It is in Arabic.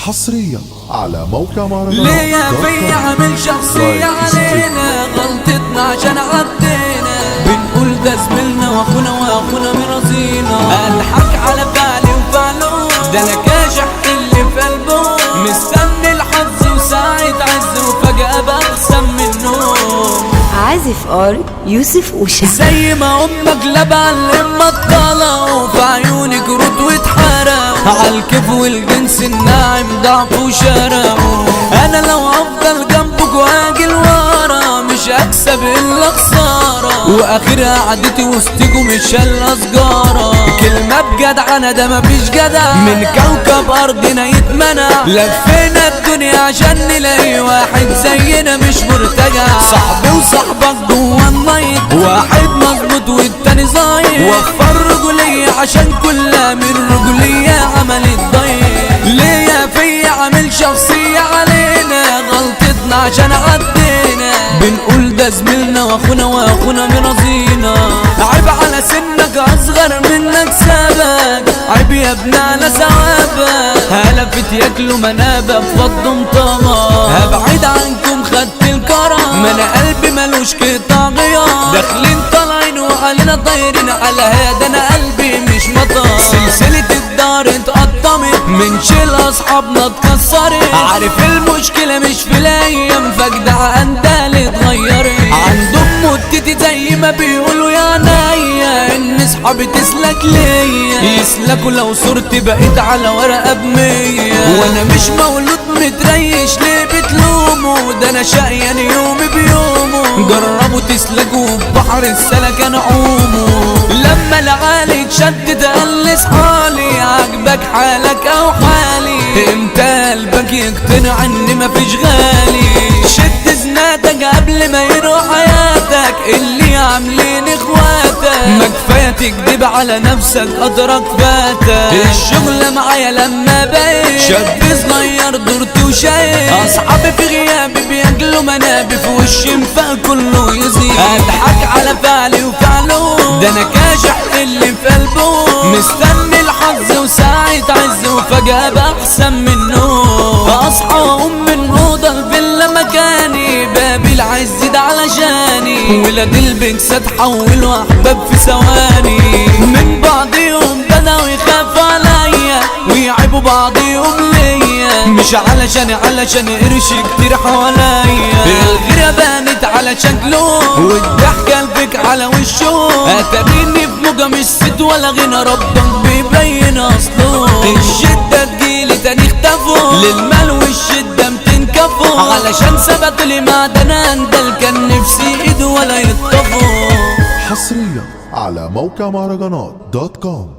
حصريا على موقع مهرجانات. ليه في عامل شخصية علينا غلطتنا عشان عدينا بنقول ده زميلنا واخونا مرضينا الحق على فعلي وفعله ده انا كاشح اللي في قلبه مستني الحظ وساعة عز وفجأة بقسم منه عازف ار يوسف وشا زي ما امك لبع الامة الطالة وفي عيوني جرود واتحرق عالكيف والجنس الناعم ضعف وشرقه انا لو افضل جنبك واجي لورا مش هكسب الا خسارة واخرها قعدتي وسطكوا مش الا سجارة كلمة بجدعنة ده مفيش جدع من كوكب ارضنا يتمنع لفينا الدنيا عشان نلاقي واحد زينا مش مرتجع صاحبي وصاحبك جوا النايت واحد مظبوط والتاني زايد وفر رجولية عشان كلها من رجولية عملت ضيق ليا في عامل شخصية علينا غلطتنا عشان عدينا بنقول ده زميلنا واخونا مرضينا عيب على سنك اصغر منك سابك عيب يا ابني على ثوابك هلفت ياكلوا منابه بفضهم طمع هبعد عنكم خدت الكرم ما انا قلبي ملوش قطع غيار داخلين طالعين وعلينا طايرين على هذا انا قلبي مش مطر سلسلة الدار اتقطمت من شيل اصحابنا اتكسرت عارف المشكلة مش في الايام فجدع انت اللي اتغيرت عندهم مدتي زي ما بيقولوا يا نايا ان اصحابي تسلك ليا يسلكوا لو صورتي بقيت على ورقة ب100 وانا مش مولود متريش ليه بتلوموا ده انا شقيان يومي بيومه جربوا تسلكوا في بحر السلكان عوموا لما العالي اتشدد قلس حالي عجبك حالك او حالي امتى قلبك يقتنع ان مفيش غالي شد زناتك قبل ما يروح حياتك اللي عاملين اخواتك ما كفايه تكدب على نفسك قدرك فاتك الشغل معايا لما بقيت شاب صغير دورتي وشايف اصحابي في غيابي بياكلوا منابي في وشي مفاق كله يزيد اضحك على فعلي وفعله ده انا كاشح اللي في قلبه مستني الحظ وساعة عز وفجأة بقسم منه اصحى واقوم من اوضه الفيلا مكاني بابي العز ده علشاني ولاد البنكس اتحولوا احباب في ثواني من بعضيهم بدأوا يخافوا عليا ويعيبوا بعضيهم ليا مش علشان قرش كتير حواليا الغيرة بانت على شكله والضحكة الفك على وشه اتاريني في موجة مش ست ولا غنى ربك بيبين اصله الشدة تجيلي تاني اختفوا للمال والشدة متنكفوا علشان ثبتوا لي معدن اندل كان نفسي ايده ولا يطفوا حصريا على موقع مهرجانات .com